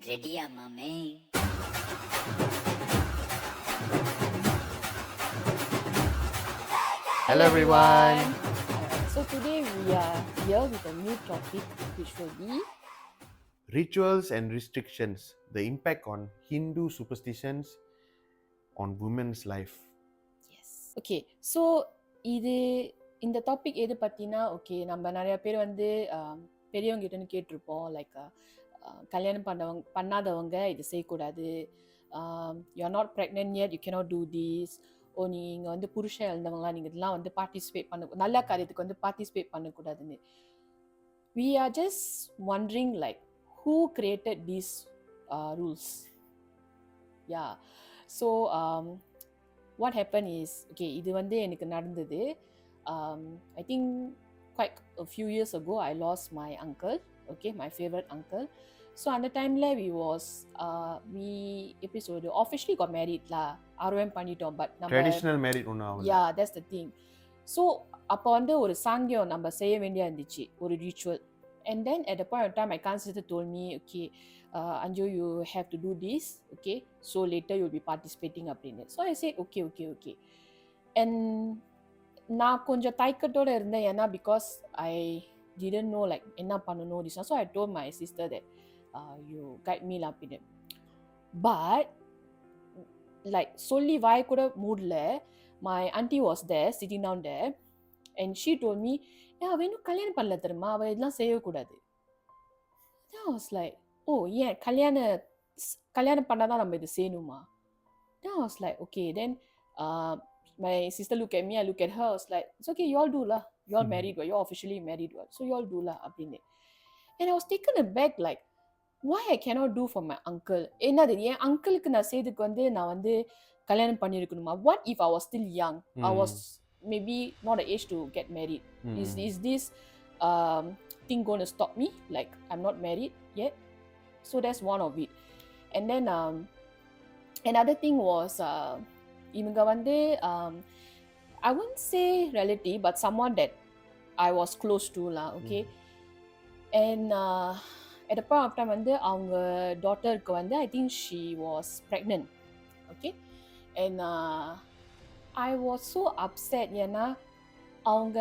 ரெடியா மாமே? Hello everyone. So today we are here with a new topic which will be Rituals and restrictions, the impact on Hindu superstitions on women's life. yes. Okay. So இது இந்த topic எது பத்தினா okay நம்ம நிறைய பேர் வந்து பெரியவங்க கிட்ட கேட்டிருப்போம் லைக் கல்யாணம் பண்ணாதவங்க இது செய்யக்கூடாது, you are not pregnant yet you cannot do this, நீங்கள் வந்து புருஷன் எழுந்தவங்களா நீங்கள் இதெல்லாம் வந்து பார்ட்டிசிபேட் பண்ண நல்ல காரியத்துக்கு வந்து பார்ட்டிசிபேட் பண்ணக்கூடாதுன்னு. We are just wondering like who created these rules. Yeah. So what happened is okay, இது வந்து எனக்கு நடந்தது. I think quite a few years ago I lost my uncle, okay, my favorite uncle. So அந்த டைம்ல we episode officially got married lah, ROM பண்ணிட்டோம், but நம்ம Traditional married ஒண்ணு ஆகல. yeah, that's the thing. So அப்போ வந்து ஒரு சாங்கியம் நம்ம செய்ய வேண்டியா இருந்துச்சு, ஒரு ritual. And then at the point of time my cousin sister told me okay, Anju, you have to do this, okay, so later you'll be participating அப்படின்னு. So I said okay. And நான் கொஞ்சம் தயக்கத்தோட இருந்தேன் ஏன்னா because I didn't know like என்ன பண்ணணும் this one. So I told my sister that you guide me lah அப்படின்னு. But like சொல்லி வாய் கூட மூடல, my auntie was there sitting down there and she told me அவ இன்னும் கல்யாணம் பண்ணல தெரியுமா, அவ இதெல்லாம் செய்யக்கூடாது. Then I was like ஏன் கல்யாணம் பண்ணாதான் நம்ம இது செய்யணுமா? Then I was like okay. Then my sister look at me, I look at her, I was like it's okay, you all do lah, you all married, you all officially married, so you all do lah அப்படின்னு. And I was taken aback like why I cannot do for my uncle. என்னது என் அங்கிளுக்கு நான் செய்துக்கு வந்து நான் வந்து கல்யாணம் பண்ணிருக்கணுமா? What if I was still young? I was maybe not the age to get married. Is this thing going to stop me? Like I'm not married yet. So that's one of it. And then another thing was இவங்க வந்து I wouldn't say relative but someone that I was close to lah, okay. And at the point of time வந்து அவங்க டாட்டருக்கு வந்து I think she was pregnant, okay. And I was so upset ஏன்னா அவங்க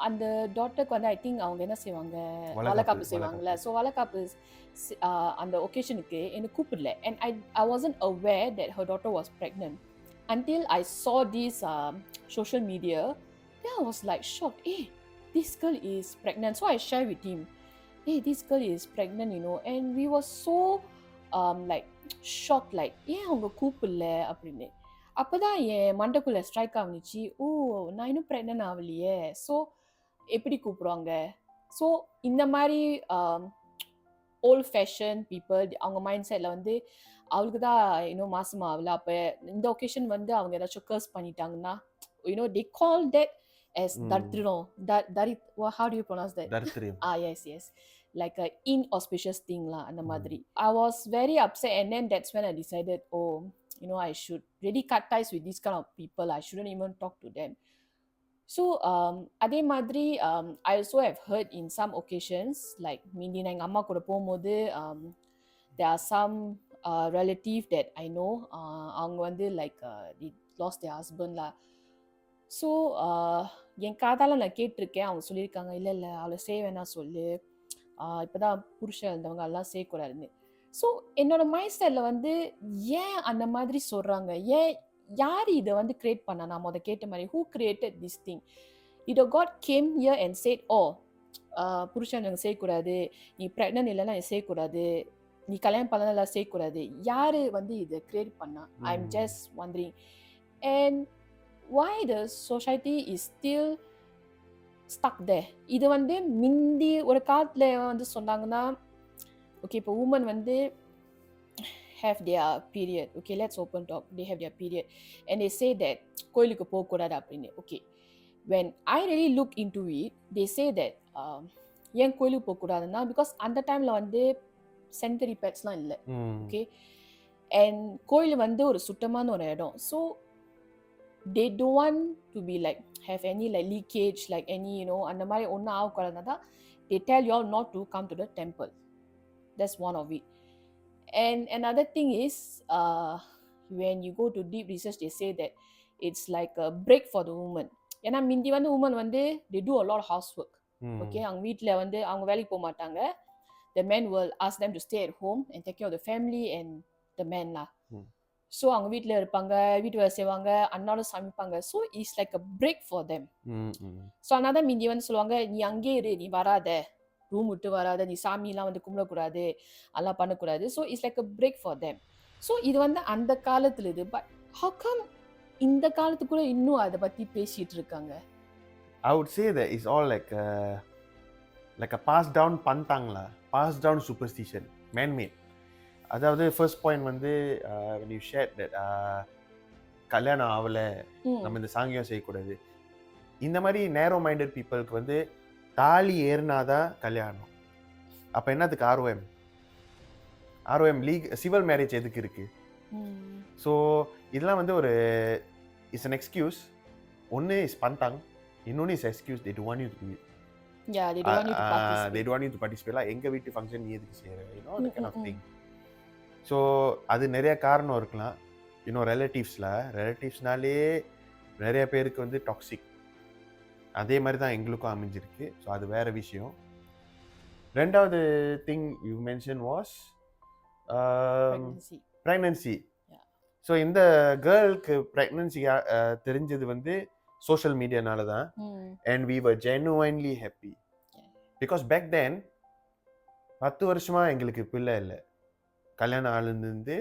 அந்த டாட்டருக்கு வந்து I think அவங்க என்ன செய்வாங்க, வளகாப்பு செய்வாங்கல்ல. ஸோ வளகாப்பு அந்த ஒகேஷனுக்கு என்னை கூப்பிடல. And I wasn't aware that her daughter was pregnant until I saw this social media. Then I was like shocked, this girl is pregnant. So I shared with him, this girl is pregnant, you know. And we were so like shocked, like அவங்க கூப்பிடல அப்படின்னு. அப்போதான் என் மண்டக்குள்ள strike ஆகிச்சு, நான் இன்னும் pregnant ஆகலையே, so எப்படி கூப்பிடுவாங்க? So இந்த மாதிரி ஓல்ட் ஃபேஷன் பீப்புள் அவங்க மைண்ட் செட்டில் வந்து அவளுக்கு தான் இன்னும் மாசமா ஆகல, அப்போ இந்த ஒகேஷன் வந்து அவங்க ஏதாச்சும் கர்ஸ் பண்ணிட்டாங்கன்னா they call that as தரித்திரம். How do you pronounce that? தரித்திரம். Yes. Like a inauspicious thing lah, அந்த மாதிரி. I was very upset and then that's when I decided I should really cut ties with this kind of people. I shouldn't even talk to them. So அதே மாதிரி I also have heard in some occasions like மீதி நான் எங்கள் அம்மா கூட போகும்போது there are some relative that I know, அவங்க வந்து like they lost their husband lah. So என் காதால நான் கேட்டிருக்கேன், அவங்க சொல்லியிருக்காங்க இல்லை அவளை செய்ய வேணாம் சொல்லு, இப்போதான் புருஷன் இருந்தவங்க எல்லாம் செய்யக்கூடாதுன்னு. ஸோ என்னோட மைண்ட் செட்டில் வந்து ஏன் அந்த மாதிரி சொல்கிறாங்க, யார் இதை வந்து கிரியேட் பண்ணா? நான் அதை கேட்ட மாதிரி who created this thing? Either God came here and said புருஷன் நாங்கள் செய்யக்கூடாது, நீ ப்ரெக்னன்ட் இல்லைன்னா நீ செய்யக்கூடாது, நீ கல்யாணம் பண்ணலாம் செய்யக்கூடாது, யார் வந்து இதை கிரியேட் பண்ணா? I'm just wondering. And why the society is still stuck there? இது வந்து மிந்தி ஒரு காலத்தில் வந்து சொன்னாங்கன்னா ஓகே, இப்போ women வந்து have their period, okay, let's open talk, they have their period and they say that கோயிலுக்கு போகக்கூடாது அப்படின்னு. Okay, when I really look into it, they say that ஏன் கோயிலுக்கு போகக்கூடாதுன்னா because அந்த டைமில் வந்து sanitary padsலாம் இல்லை, okay. And கோயில் வந்து ஒரு சுத்தமான ஒரு இடம், so they don't want to be like have any like leakage, like any அந்த மாதிரி ஒன்றும் ஆகக்கூடாதுன்னா they tell you all not to come to the temple. That's one of it. And another thing is, when you go to deep research, they say that it's like a break for the woman. ஏன்னா மிந்தி வந்து women வந்து they do a lot of housework. Okay, அவங்க வீட்டில் வந்து அவங்க வேலைக்கு போக மாட்டாங்க. The men will ask them to stay at home and take care of the family and the men lah. So அவங்க வீட்டில் இருப்பாங்க, வீட்டு வேலை செய்வாங்க, அன்னாலும் சமைப்பாங்க. So it's like a break for them. So அதனால தான் மிந்தி வந்து சொல்லுவாங்க, நீ அங்கேயே இரு, நீ வராத, ரூம் விட்டு வராத, நீ சாமிலாம் வந்து கும்பிடக்கூடாது, அதெல்லாம் பண்ணக்கூடாது. So it's like a break for them. So இது வந்து அந்த காலத்தில் இது. பட் how come இந்த காலத்துக்குள்ள இன்னும் அதை பற்றி பேசிட்டு இருக்காங்க? I would say that it's all like a passed down பண்ணிட்டாங்களா, passed down superstition, man-made. அதாவது ஃபர்ஸ்ட் பாயிண்ட் வந்து when you shared that கல்யாணம் ஆகலை, நம்ம இந்த சாங்கியம் செய்யக்கூடாது, இந்த மாதிரி நேரோ மைண்டட் பீப்புளுக்கு வந்து தாலி ஏறினாதான் கல்யாணம். அப்போ என்னதுக்கு ஆர்ஓஎம் லீக் சிவில் மேரேஜ் எதுக்கு இருக்கு? ஸோ இதெல்லாம் வந்து ஒரு இட்ஸ் அன் எக்ஸ்கியூஸ். ஒன்று இஸ் பண்ணிட்டாங்க, இன்னொன்று is excuse. they don't want you to do it. Yeah, they don't want you to participate. they don't want you to participate. எங்கள் வீட்டு ஃபங்க்ஷன் நீ எதுக்கு செய்கிற, that kind of thing. So அது நிறைய காரணம் இருக்கலாம். ரிலேட்டிவ்ஸ்னாலே நிறைய பேருக்கு வந்து டாக்ஸிக். அதே மாதிரி தான் எங்களுக்கும் அமைஞ்சிருக்கு. ஸோ அது வேற விஷயம். ரெண்டாவது thing you mention was pregnancy. So இந்த கேர்ளுக்கு ப்ரெக்னன்சி தெரிஞ்சது வந்து சோஷியல் மீடியானால தான். And we were genuinely happy because back then 10 வருஷமா எங்களுக்கு பிள்ளை இல்லை. கல்யாணம் ஆளுந்து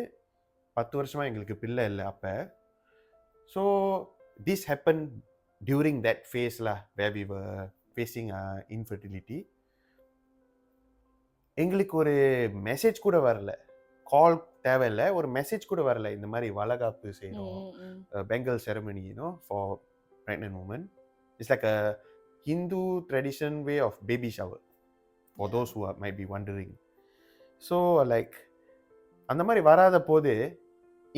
10 வருஷமா எங்களுக்கு பிள்ளை இல்லை அப்போ. So this happened during that phase lah, where we were facing infertility. எங்களுக்கு ஒரு மெசேஜ் கூட வரல, கால் தேவையில்லை, ஒரு மெசேஜ் கூட வரல, இந்த மாதிரி வளகாப்பு செய்யணும், Bengal ceremony for pregnant women. It's like a Hindu tradition way of baby shower for those who might be wondering. So like அந்த மாதிரி வராத போது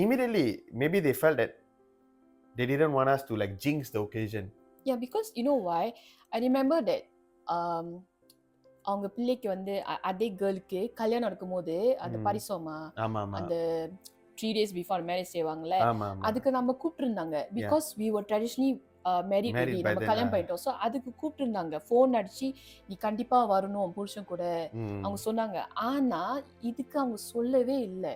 immediately maybe they felt that they didn't want us to like jinx the occasion. Yeah, because you know why? I remember that அவங்க பிள்ளைக்கு வந்து அதே கேர்ளுக்கு கல்யாணம் நடக்கும்போது அந்த பரிசோமா அந்த 3 days before marriage செய்வாங்கல்ல, அதுக்கு நம்ம கூப்பிட்டுருந்தாங்க. Because we were traditionally married நம்ம கல்யாணம் பண்ணிட்டோம். ஸோ அதுக்கு கூப்பிட்டுருந்தாங்க, ஃபோன் அடிச்சு நீ கண்டிப்பா வரணும் புருஷன் கூட அவங்க சொன்னாங்க. ஆனா இதுக்கு அவங்க சொல்லவே இல்லை.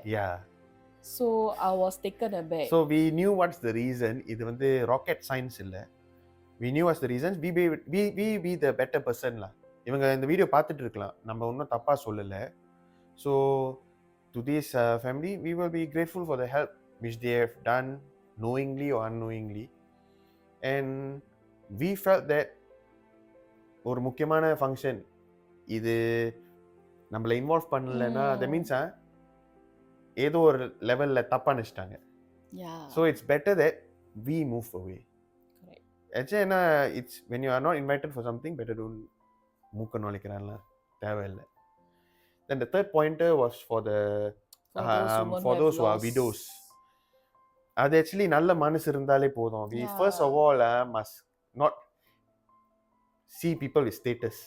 So I was taken aback. So we knew what's the reason. இது வந்து rocket science இல்லை. We knew what's the reasons. We be the better person lah. இவங்க இந்த வீடியோ பார்த்துட்டு இருக்கலாம், நம்ம இன்னும் தப்பாக சொல்லலை. So to this family we will be grateful for the help which they have done knowingly or unknowingly. And we felt that ஒரு முக்கியமான ஃபங்க்ஷன் இது நம்மளை இன்வால்வ் பண்ணலைன்னா that means ஏதோ ஒரு லெவலில் தப்பாக நினச்சிட்டாங்க. So it's better that we move away. ஏன்னா it's when you are not invited for something, better don't மூக்க நுழைக்கிறான்லாம் தேவையில்லை. Then the third pointer was for those who are widows. அது ஆக்சுவலி நல்ல மனசு இருந்தாலே போதும். We first of all must not see people with status.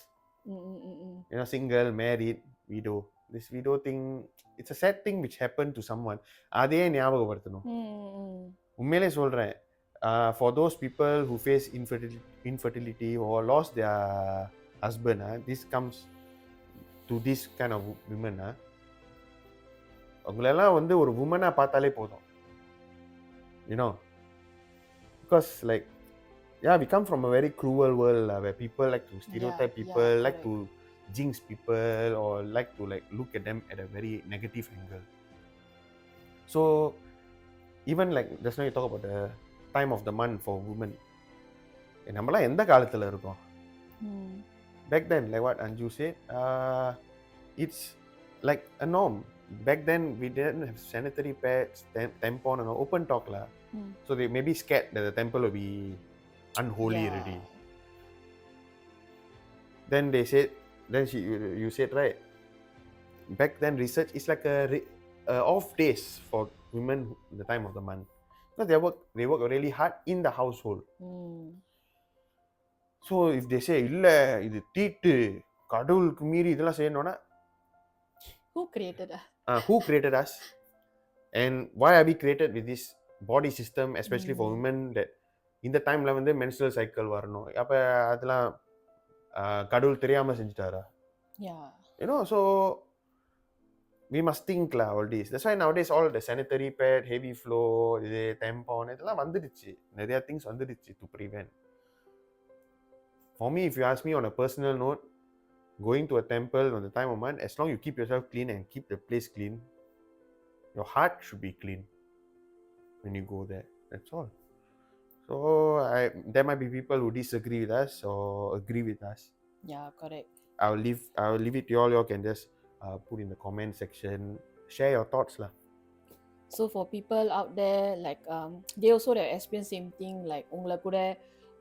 Single, married, widow. This widow thing, it's a sad thing which happened to someone. அதே ஞாபகப்படுத்தணும். உண்மையிலே சொல்கிறேன், for those people who face infertility or lost their husband, this comes to this kind of women. அவங்களெல்லாம் வந்து ஒரு உமனாக பார்த்தாலே போதும். Because like we come from a very cruel world where people like to stereotype people, like to jinx people, or like to like look at them at a very negative angle. So even like just now you talk about the time of the month for women. நம்மளாம் எந்த காலத்தில் இருக்கோம்? Back then, like what Anju said, it's like a norm. Back then we didn't have sanitary pads, tampon and open talk lah. So they may be scared that the temple will be unholy already. Then they said, you said right, back then research is like a off days for women in the time of the month, because they work really hard in the household. So if they say இல்லை இது தீட்டு கடவுளுக்கு மீறி இதெல்லாம் செய்யணும்னா, who created that? Who created us? And why are we created with this body system, especially for women, that இந்த டைம்ல வந்து menstrual cycle வரணும். அப்ப அதெல்லாம் கடவுள் தெரியாம செஞ்சுட்டாரா? Yeah. You know, so we must think lah all this. That's why nowadays all the sanitary pad, heavy flow, இது tampon இதெல்லாம் வந்துடுச்சு. நிறைய things வந்துடுச்சு to prevent. For me, if you ask me on a personal note, going to a temple on the time of month, as long you keep yourself clean and keep the place clean, your heart should be clean when you go there. That's all. So there might be people who disagree with us or agree with us. Yeah, correct. I will leave it to you all. You all can just put in the comment section, share your thoughts lah. So for people out there, like they also have experienced same thing. Like உங்களை கூட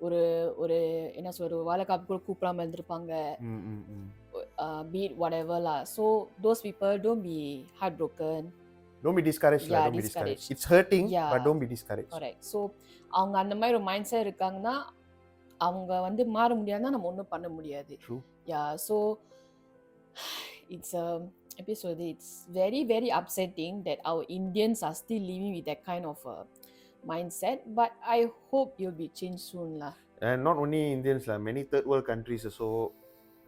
ஒரு ஒரு என்ன சொல்ற வாழைக்காப்பு கூட கூப்பிடாம இருந்திருப்பாங்க. Be it whatever lah. So those people, don't be heartbroken. Don't be discouraged. Yeah, don't be discouraged. It's hurting, Yeah. but don't be discouraged. Correct. So அவங்க அந்த மாதிரி ஒரு மைண்ட் செட் இருக்காங்கன்னா அவங்க வந்து மாற முடியாதுன்னா நம்ம ஒன்றும் பண்ண முடியாது. True. Yeah, so it's episode. It's very very upsetting that our Indians are still living with that kind of mindset. But I hope you'll be changed soon lah. And not only Indians lah, many third world countries also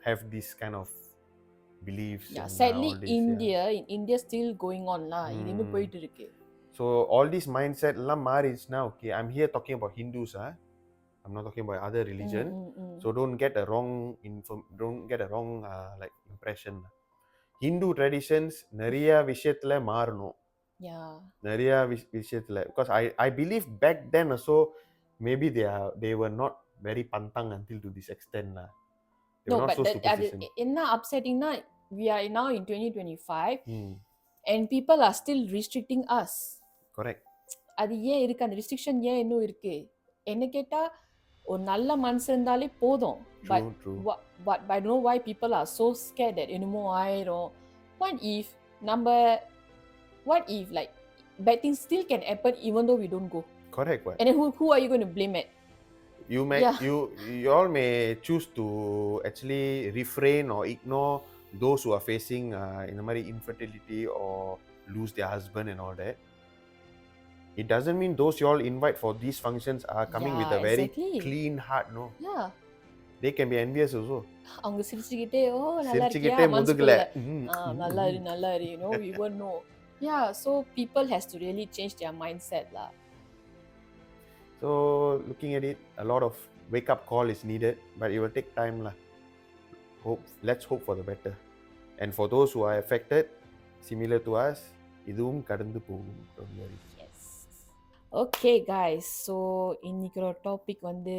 have this kind of beliefs. Yeah, and sadly all this, India, in India still going on lah. இது இன்னும் போயிட்டு இருக்கு. So all this mindset எல்லாம் மாறிடுச்சுனா okay. I'm here talking about Hindus. I'm not talking about other religion. So don't get a wrong like impression. Hindu traditions நிறைய விஷயத்துல மாறணும். Yeah. நிறைய விஷயத்துல, because I believe back then also maybe they were not very pantang until to this extent lah. They were not so superstitious. என்ன upsettingனா we are now in 2025 and people are still restricting us. Correct. அது ஏன் இருக்கு, அந்த restriction ஏன் இன்னும் இருக்கு? என்ன கேட்டா ஒரு நல்ல மனசு இருந்தாலே போதும். But I don't know why people are so scared that என்னமோ ஆயிரும். What if like bad things still can happen even though we don't go? Correct. What? And then who are you going to blame it? You all may choose to actually refrain or ignore those who are facing in a மாதிரி infertility or lose their husband and all that. It doesn't mean those you all invite for these functions are coming with a very clean heart, no. Yeah. They can be envious also. அவங்க சிரிச்சிட்டே நல்லா இருக்கியா முதுகுல நல்லா இரு, you know, we won't know. Yeah, so people has to really change their mindset lah. So looking at it, a lot of wake up call is needed, but it will take time lah. Let's hope for the better. And for those who are affected, similar to us, இதுவும் கடந்து போகும். Don't worry. Okay guys, so இன்னைக்கு ஒரு topic வந்து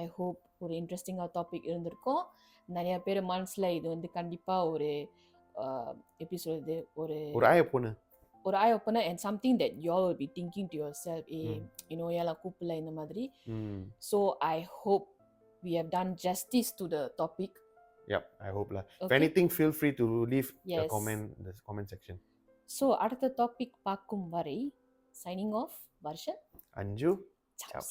I hope ஒரு இன்ட்ரெஸ்டிங்காக topic இருந்திருக்கும். நிறைய பேர் மனசில் இது வந்து கண்டிப்பாக ஒரு எப்படி சொல்றது, ஒரு eye opener and something that you all will be thinking to yourself, you know, யாரெல்லாம் கூப்பிடல இந்த மாதிரி. So I hope we have done justice to the topic. Yep, I hope lah. Okay. If anything, feel free to leave a comment in the comment section. So அடுத்த topic பார்க்கும் வரை signing off, Varshan, Anju, chaps.